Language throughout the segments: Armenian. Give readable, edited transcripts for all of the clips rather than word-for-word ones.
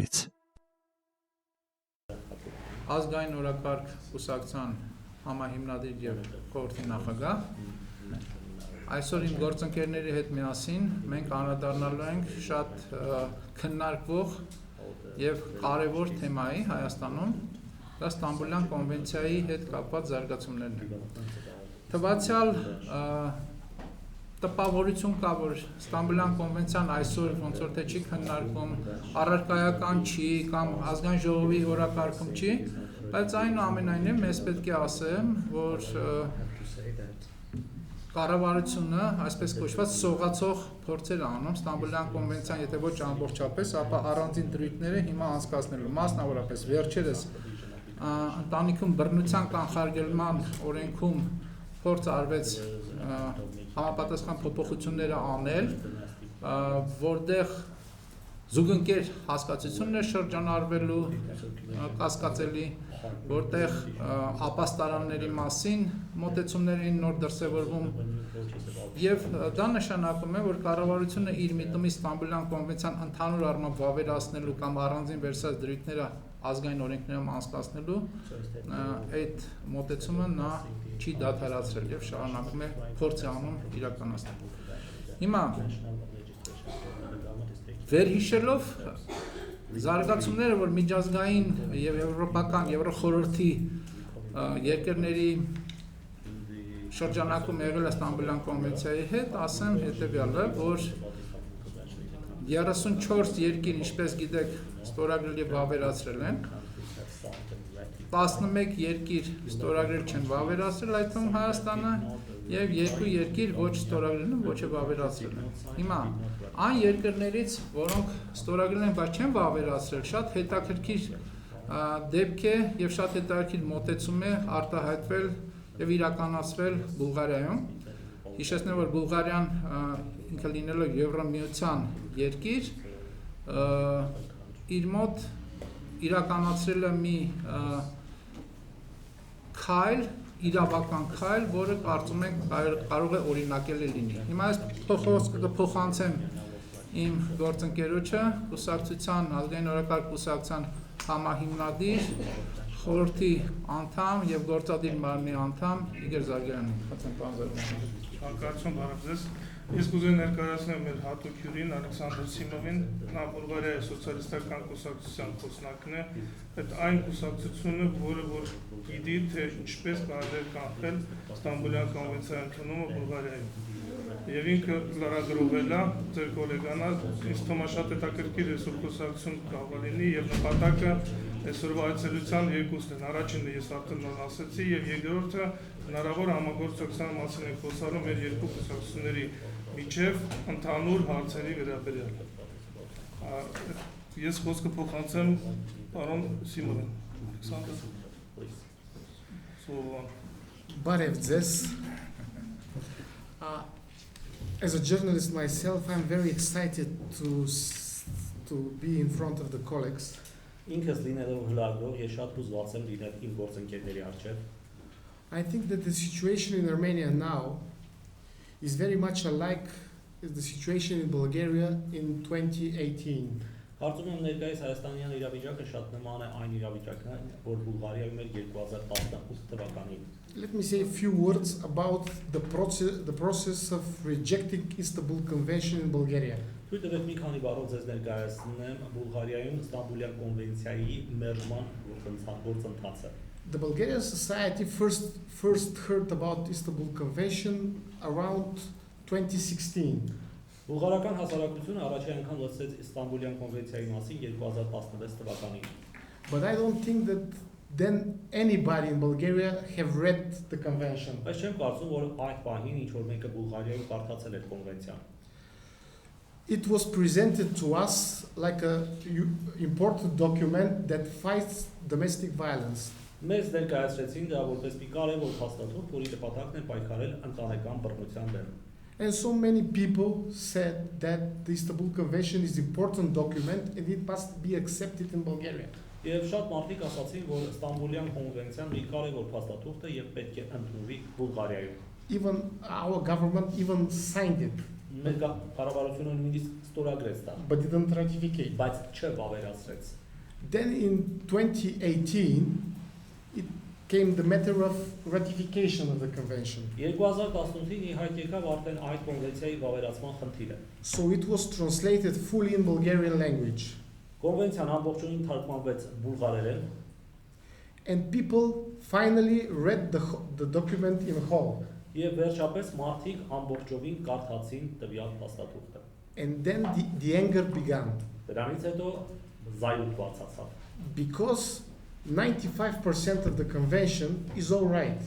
կողմից։ Ազգային օրակարգ կուսակցության համահիմնադիր եւ խորհրդի նախագահ, այսօր իմ գործընկերների հետ միասին մենք անդրադառնալու ենք շատ քննարկվող եւ կարեւոր թեմայի Հայաստանում, դա Ստամբուլյան կոնվենցիայի հետ կապված զարգացումներն են։ Թվացյալ տպավորություն կա, որ Ստամբուլյան կոնվենցիան այսօր ոնց որ թե չի քննարկվում, առարկայական չի կամ ազգային ժողովի օրակարգում չի, բայց այնուամենայնիվ մեզ պետք է ասեմ, որ կառավարությունը, այսպես կոչված սողացող փորձեր անում Ստամբուլյան կոնվենցիան, եթե ոչ ամբողջապես, ապա առանձին դրույթները հիմա անցկացնելու, մասնավորապես վերջերս ընտանիքում բռնության կանխարգելման օրենքում փորձ արվեց համապատասխան փոփոխությունները անել, որտեղ զուգընկեր հասկացություններ շրջանառվելու կասկածելի, որտեղ ապաստարանների մասին մոտեցումներ էին նոր դրսևորվում, եւ դա նշանակում է, որ կառավարությունը իր միտումից Ստամբուլյան կոնվենցիան ընդհանուր առմամբ վավերացնելու կամ առանձին վերցած դրույթները ազգային օրենքներում անցկացնելու այդ մոտեցումը նա չի դադարացրել եւ շարունակում է փորձ անում իրականացնել։ Հիմա վերհիշելով զարգացումները, որ միջազգային եւ եվրոպական Եվրոխորհրդի երկրների շրջանակում եղել է Ստամբուլյան կոնվենցիայի հետ, ասեմ հետեւյալը, որ 34 երկիր, ինչպես գիտեք, ստորագրել եւ վավերացրել են, 11 երկիր ստորագրել չեն վավերացրել, այդ թվում Հայաստանը, եւ 2 երկիր ոչ ստորագրել են, ոչ վավերացրել են։ Հիմա այն երկրներից, որոնք ստորագրել են, բայց չեն վավերացրել, շատ հետաքրքիր դեպք է եւ շատ հետաքրքիր մոտեցում է արտահայտվել եւ իրականացվել Բուլղարիայում։ Հիշեցնեմ, որ Բուլղարիան ինքը լինելով Եվրամիության երկիր, իր մոտ իրականացրել է մի քայլ, իրավական քայլ, որը կարծում ենք կարող է օրինակելի լինի։ Հիմա այս խոսքը կփոխանցեմ իմ գործընկերոջը, կուսակցության, ազգային օրակարգ կուսակցության համահիմնադիր, խորհրդի անդամ եւ գործադիր մարմնի անդամ Իգոր Զարգայանին։ Շնորհակալություն բարեձեզ։ Ես կուզեի ներկայացնել մեր հատուկ հյուրին Ալեքսանդր Սիմովին, նա Բուլղարիայի սոցիալիստական կուսակցության խոսնակն է, այդ այն կուսակցությունը, որը որ գիտի, թե ինչպես կարելի է կանխել Ստամբուլյան կոնվենցիայի ընդունումը Բուլղարիայում։ Եվ ինքը լրագրողել է, ձեր գոլեգանա, ինձ թվում է շատ հետաքրքիր այսօր կուսակցություն կարող է լինի եւ նպատակը այսօրվա այցելության երկուսն են։ Առաջինը ես արդեն նոր ասացի եւ երկրորդը հնարավոր համագործակցության մասին ենք խոսալու մեր երկու կուսակցությունների միջև ընդհանուր հարցերի վերաբերյալ։ Ես խոսքը փոխանցեմ պարոն Սիմոնին։ Ալեքսանդր։ Բարև As a journalist myself, I'm very excited to be in front of the colleagues. Ինքս լինելով հլագող, ես շատ հուզված եմ լինել իմ գործընկերների առջև։ I think that the situation in Armenia now is very much alike as the situation in Bulgaria in 2018. Կարծում եմ ներկայիս հայաստանյան իրավիճակը շատ նման է այն իրավիճակին, որ Բուլղարիայում էր 2018 թվականին։ Let me say a few words about the process of rejecting Istanbul Convention in Bulgaria. Թույլ տվեք մի քանի բառով ձեզ ներկայացնեմ Բուլղարիայում Ստամբուլյան կոնվենցիայի մերժման գործընթացը։ The Bulgarian society first heard about Istanbul Convention around 2016. Բուլղարական հասարակությունը առաջի անգամ լսեց Ստամբուլյան կոնվենցիայի մասին 2016 թվականին։ But I don't think that then anybody in Bulgaria have read the convention. Բայց չեմ կարծում, որ այդ պահին ինչ որ մեկը Բուլղարիայում կարդացել էր կոնվենցիան։ It was presented to us like an important document that fights domestic violence. Մեզ ներկայացրեցին դա որպես մի կարևոր փաստաթուղթ, որի նպատակն է պայքարել ընտանեկան բռնության դեմ։ And so many people said that the Istanbul Convention is an important document and it must be accepted in Bulgaria. Եվ շատ մարդիկ ասացին, որ Ստամբուլյան կոնվենցիան մի կարևոր փաստաթուղթ է եւ պետք է ընդունվի Բուլղարիայում։ Even our government even signed it. մեր կառավարությունը նույնիսկ ստորագրեց դա, but didn't ratify. բայց չվավերացրեց։ Then in 2018, it came the matter of ratification of the convention. 2018-ին ի հայտ եկավ արդեն այդ կոնվենցիայի վավերացման խնդիրը։ So it was translated fully in Bulgarian language. Կոնվենցիան ամբողջովին թարգմանվեց բուլղարերեն, And people finally read the document in whole. եւ վերջապես մարդիկ ամբողջովին կարդացին տվյալ փաստաթուղթը։ And then the anger began. Դրանից հետո զայրույթ բարձրացավ, Because 95% of the convention is all right.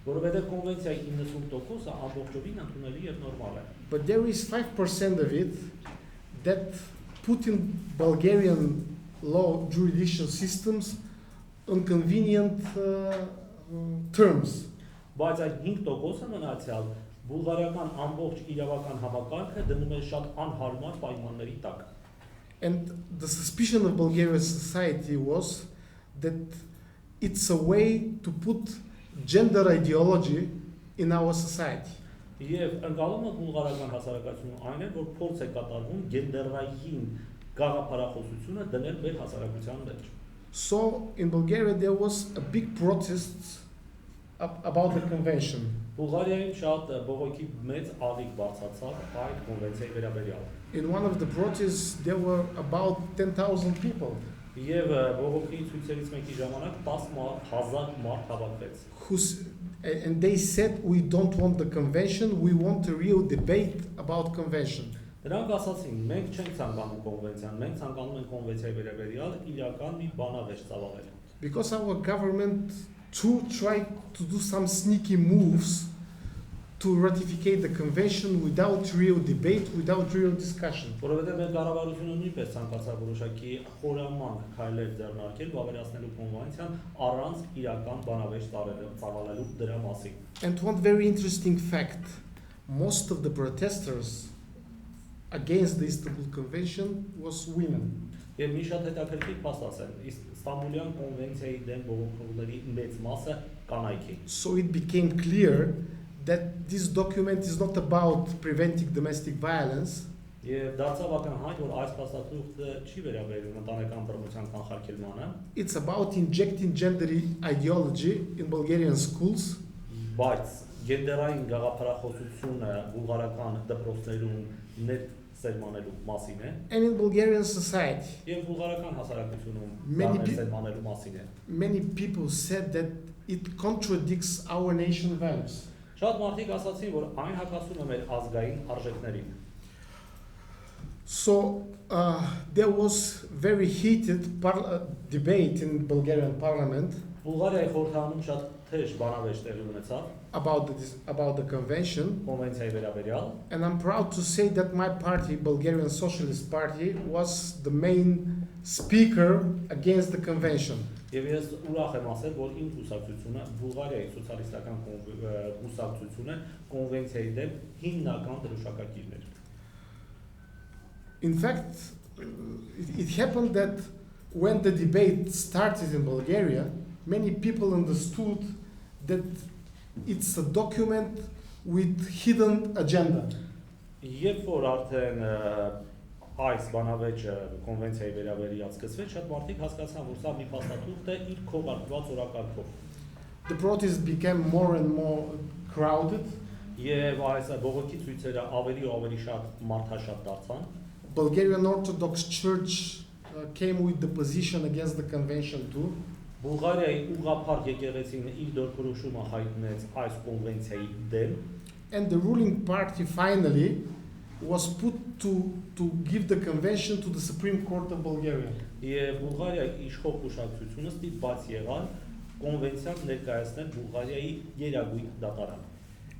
որովհետեւ կոնվենցիայի 90%-ը ամբողջովին ընդունելի եւ նորմալ է։ But there is 5% of it that put in Bulgarian law judicial systems inconvenient terms. Բայց այդ 5%-ը մնացյալ բուլղարիական ամբողջ իրավական համակարգը դնում է շատ անհարմար պայմանների տակ։ And the suspicion of Bulgarian society was that it's a way to put gender ideology in our society. Եվ ընկալումը բուլղարական հասարակությունում այն է, որ փորձ է կատարվում գենդերային գաղափարախոսությունը դնել մեր հասարակության մեջ։ So in Bulgaria there was a big protest about the convention. Բուլղարիայում շատ բողոքի մեծ աղիք բարձրացավ այդ կոնվենցիայի վերաբերյալ։ In one of the protests there were about 10,000 people Եվ բողոքի ցույցերից մեկի ժամանակ 10,000 մարդ հավաքվեց։ and they said we don't want the convention, we want a real debate about convention. Դրանք ասացին, մենք չենք ցանկանում կոնվենցիան, մենք ցանկանում ենք կոնվենցիայի վերաբերյալ իրական մի բանավեճ ծավալել։ Because our government tried to do some sneaky moves to ratify the convention without real debate, without real discussion. Որովհետև մեր կառավարությունը նույնպես ցանկացավ որոշակի խորամանկ քայլեր ձեռնարկել վավերացնելու կոնվենցիան առանց իրական բանավեճ ծավալելու դրա մասին։ And one very interesting fact, most of the protesters against the Istanbul Convention was women. Եվ մի շատ հետաքրքիր փաստ ասեմ, Ստամբուլյան կոնվենցիայի դեմ բողոքողների մեծ մասը կանայք էին։ So it became clear that this document is not about preventing domestic violence. Եվ դարձավ ակնհայտ, որ այս փաստաթուղթը չի վերաբերում ընտանեկան բռնության կանխարգելմանը, It's about injecting gender ideology in Bulgarian schools. բայց գենդերային գաղափարախոսությունը բուլղարական դպրոցներում ներսերմանելու մասին է, And in Bulgarian society, եւ բուլղարական հասարակությունում Many դա pe- ներսերմանելու մասին է։ many people said that it contradicts our nation values. Շատ մարդիկ ասացին, որ այն հակասում է մեր ազգային արժեքներին։ So there was very heated debate in Bulgarian parliament Բուլղարիայի խորհրդանում շատ թեժ բանավեճ տեղի ունեցավ about the convention. կոնվենցիայի վերաբերյալ, And I'm proud to say that my party, Bulgarian Socialist Party, was the main speaker against the convention. եւ ես ուրախ եմ ասել, որ իմ կուսակցությունը, Բուլղարիայի սոցիալիստական կուսակցությունը կոնվենցիայի դեմ հիմնական դրոշակակիրն էր։ In fact, it happened that when the debate started in Bulgaria, many people understood that it's a document with hidden agenda. Երբ որ արդեն այս բանավեճը կոնվենցիայի վերաբերյալ սկսվեց, շատ մարդիկ հասկացան, որ սա մի փաստաթուղթ է իր քողարկված օրակարգով։ The protest became more and more crowded. Եվ այս բողոքի ցույցերը ավելի ու ավելի շատ մարդաշատ դարձան։ Bulgarian Orthodox Church came with the position against the convention too. Բուլղարիայի ուղղափառ եկեղեցին իր դիրքորոշումը հայտնեց այս կոնվենցիայի դեմ, And the ruling party finally was put to give the convention to the Supreme Court of Bulgaria. եւ Բուլղարիայի իշխող կուսակցությունը ստիպված եղան կոնվենցիան ներկայացնել Բուլղարիայի երագույն դատարան։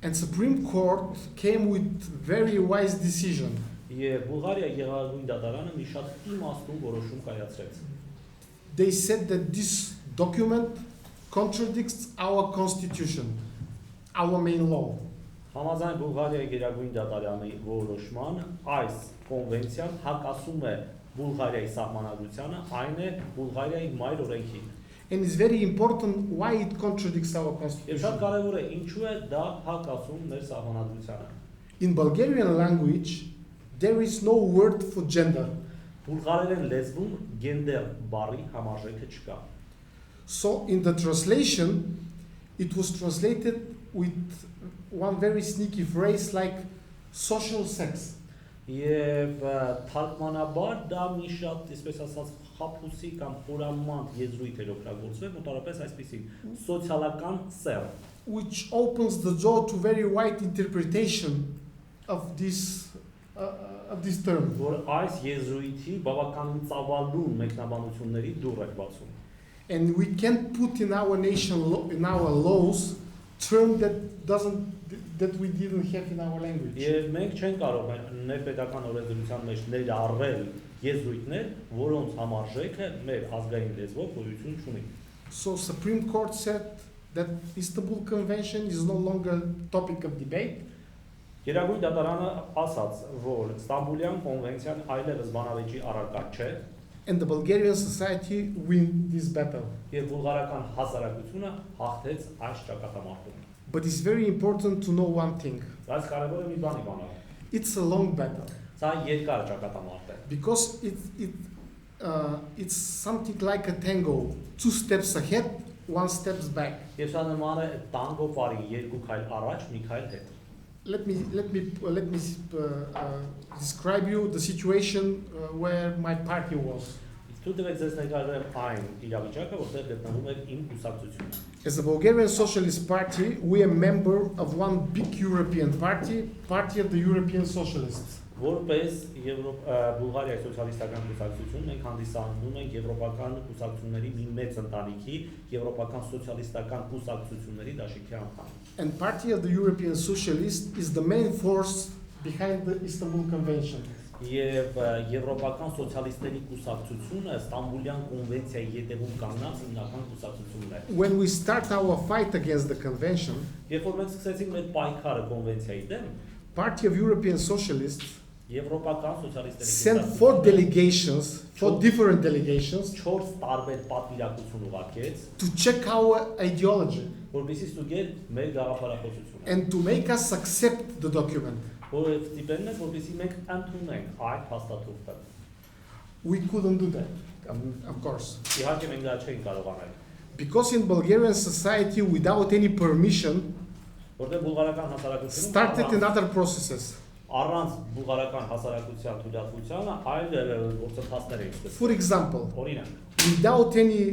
And Supreme Court came with very wise decision. Եվ Բուլղարիայի երագույն դատարանը մի շատ իմաստուն որոշում կայացրեց։ They said that this document contradicts our constitution, our main law. Համաձայն Բուլղարիայի երագույն դատարանի որոշման այս կոնվենցիան հակասում է Բուլղարիայի սահմանադրությանը, այն է Բուլղարիայի մայր օրենքին։ And it's very important why it contradicts our Եվ շատ constitution. կարևոր է ինչու է դա հակասում մեր սահմանադրությանը։ In Bulgarian language, there is no word for gender. Բուլղարերեն լեզվում գենդեր բառի համարժեքը չկա։ So in the translation, it was translated with one very sneaky phrase like social sex. Եվ թարգմանաբար դա մի շատ, այսպես ասած, խաբուսի կամ խորամանտ եզրույթ էր օգտագործվել, մոտավորապես այսպիսի սոցիալական սեռ, Which opens the door to very wide interpretation of this term. որ այս եզրույթի բավականին ծավալուն մեկնաբանությունների դուռ է բացում։ And we can't put in our in our laws term that we didn't have in our language. Եվ մենք չենք կարող ներպետական օրենսդրության մեջ ներառել եզրույթներ, որոնց համարժեքը մեր ազգային լեզվով գոյություն չունի։ So Supreme Court said that Istanbul Convention is no longer topic of debate. Գերագույն դատարանը ասաց, որ Ստամբուլյան կոնվենցիան այլևս բանավեճի առարկա չէ, And the Bulgarian society win this battle. եւ բուլղարական հասարակությունը հաղթեց այս ճակատամարտում։ But it's very important to know one thing. Բայց կարևոր է մի բանի բանալ։ It's a long battle Սա երկար ճակատամարտ է։ because it's something like a tango. 2 steps ahead, 1 steps back. Եվ սա նման է տանգո պարի երկու քայլ առաջ, մի քայլ հետ։ Let me describe you the situation where my party was. Թույլ տվեք ձեզ ներկայացնեմ այն իրավիճակը, որտեղ գտնվում է իմ կուսակցությունը։ As a Bulgarian Socialist Party, we are member of one big European party, Party of the European Socialists. Որպես Բուլղարիայի սոցիալիստական կուսակցություն մենք հանդիսանում ենք եվրոպական կուսակցությունների մի մեծ ընտանիքի, եվրոպական սոցիալիստական կուսակցությունների դաշինքի անդամ։ And Party of the European Socialists is the main force behind the Istanbul Convention. Եվ եվրոպական սոցիալիստների կուսակցությունը Ստամբուլյան կոնվենցիայի ետևում կանգնած հիմնական կուսակցությունն է։ When we start our fight against the convention, Երբ որ մենք սկսեցինք մեր պայքարը կոնվենցիայի դեմ, Party of European Socialists եվրոպական սոցիալիստների sent 4 delegations, 4 different delegations, 4 տարբեր պատվիրակություն ուղարկեց, to check our ideology որպեսզի ստուգեր մեր գաղափարախոսությունը։ and to make us accept the document. Որով ստիպեն մեզ, որպեսզի մենք ընդունենք այդ փաստաթուղթը։ We couldn't do that, of course. Իհարկե մենք դա չենք կարող անել, Because in Bulgarian society, without any permission, որտեղ բուլղարական հասարակությունը started in other processes. առանց բուլղարական հասարակության թույլատվությանը այլ գործընթացներ են սկսվել։ For example, Օրինակ, without any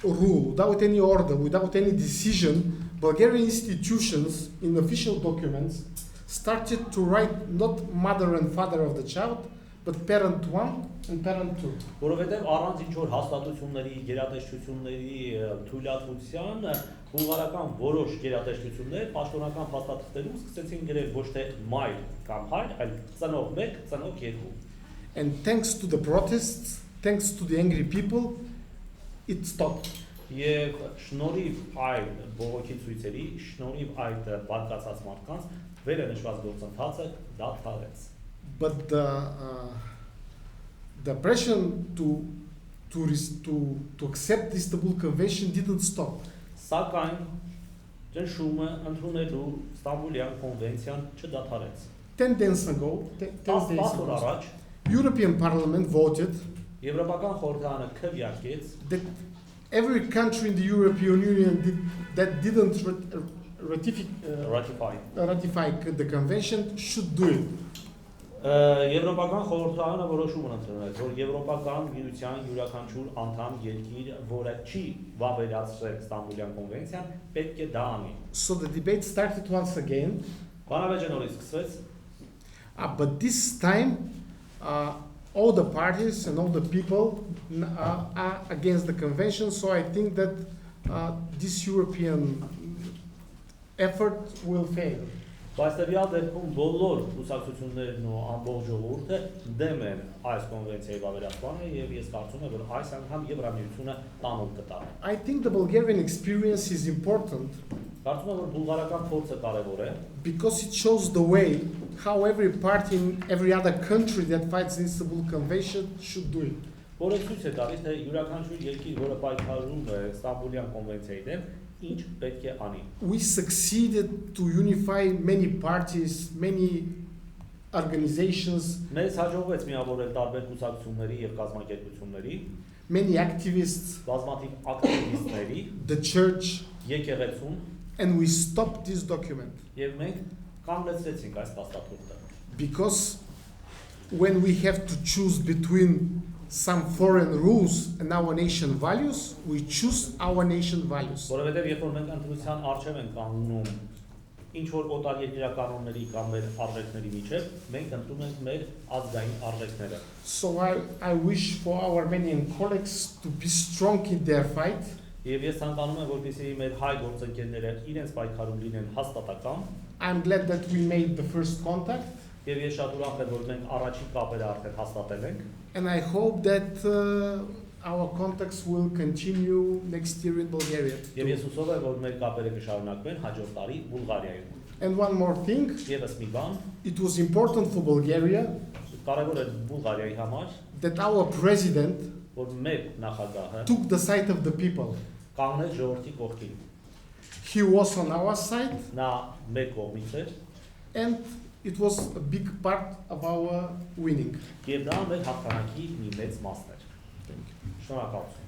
rule, without any order, without any decision, Bulgarian institutions in official documents started to write not mother and father of the child, but parent 1 and parent 2. որովհետև առանց ինչ-որ հաստատությունների, գերատեսչությունների թույլատվության բուլղարական որոշ գերատեսչություններ պաշտոնական փաստաթղթերում սկսեցին գրել ոչ թե մայր կամ հայր, այլ ծնող 1, ծնող 2։ And thanks to the protests, thanks to the angry people, it stopped. Եվ շնորհիվ այդ բողոքի ցույցերի, շնորհիվ այդ բարկացած մարդկանց վերը նշված գործընթացը դադարեց։ But the pressure to accept the Istanbul Convention didn't stop. Սակայն ճնշումը ընդունելու Ստամբուլյան կոնվենցիան չդադարեց։ 10 days ago, 10 days օր ago, առաջ European Parliament voted Եվրոպական խորհրդարանը քվեարկեց, that every country in the European Union that didn't ratify the convention should do it. Եվրոպական խորհրդարանը որոշում ընդունեց, որ Եվրոպական միության յուրաքանչյուր անդամ երկիր, որը չի վավերացրել Ստամբուլյան կոնվենցիան, պետք է դա անի։ So the debate started once again, Բանավեճը նորից սկսվեց, but this time all the parties and all the people are against the convention, so I think that this European effort will fail. բայց տվյալ դեպքում բոլոր կուսակցություններն ու ամբողջ ժողովուրդը դեմ են այս կոնվենցիայի վավերացմանը եւ ես կարծում եմ, որ այս անգամ Եվրամիությունը տանուլ կտա։ I think the Bulgarian experience is important Կարծում եմ, որ բուլղարական փորձը կարևոր է, because it shows the way how every party in every other country that fights the Istanbul Convention should do it. որը ցույց է տալիս, թե յուրաքանչյուր երկիր, որը պայքարում է Ստամբուլյան կոնվենցիայի դեմ, ինչ պետք է անի։ We succeeded to unify many parties, many organizations, Մեզ հաջողվեց միավորել տարբեր կուսակցությունների եւ կազմակերպությունների, many activists, բազմաթիվ ակտիվիստների, the church, եկեղեցուն, and we stopped this document. եւ մենք կանգնեցրեցինք այս փաստաթուղթը։ Because when we have to choose between some foreign rules and our nation values, we choose our nation values. Որովհետեւ երբ որ մենք ընտրության առջև ենք կանգնում ինչ որ օտար երկրականոնների կամ մեր արժեքների միջև, մենք ընտրում ենք մեր ազգային արժեքները։ So I wish for our Armenian colleagues to be strong in their fight. Եվ ես ցանկանում եմ, որպեսզի մեր հայ գործընկերները իրենց պայքարում լինեն հաստատակամ, I'm glad that we made the first contact, եւ ես շատ ուրախ եմ, որ մենք առաջին կապերը արդեն հաստատել ենք, and I hope that our contacts will continue next year in Bulgaria. եւ ես հուսով եմ, որ մեր կապերը կշարունակվեն հաջորդ տարի Բուլղարիայում։ And one more thing, Եվս մի բան, it was important for Bulgaria կարևոր է Բուլղարիայի համար, that our president որ մեր նախագահը took the side of the people. կանգնեց ժողովրդի կողքին։ He was on our side, Նա մեր կողմից էր, and it was a big part of our winning. եւ դա մեր հաղթանակի մի մեծ մասն էր։ Thank you. Շնորհակալություն։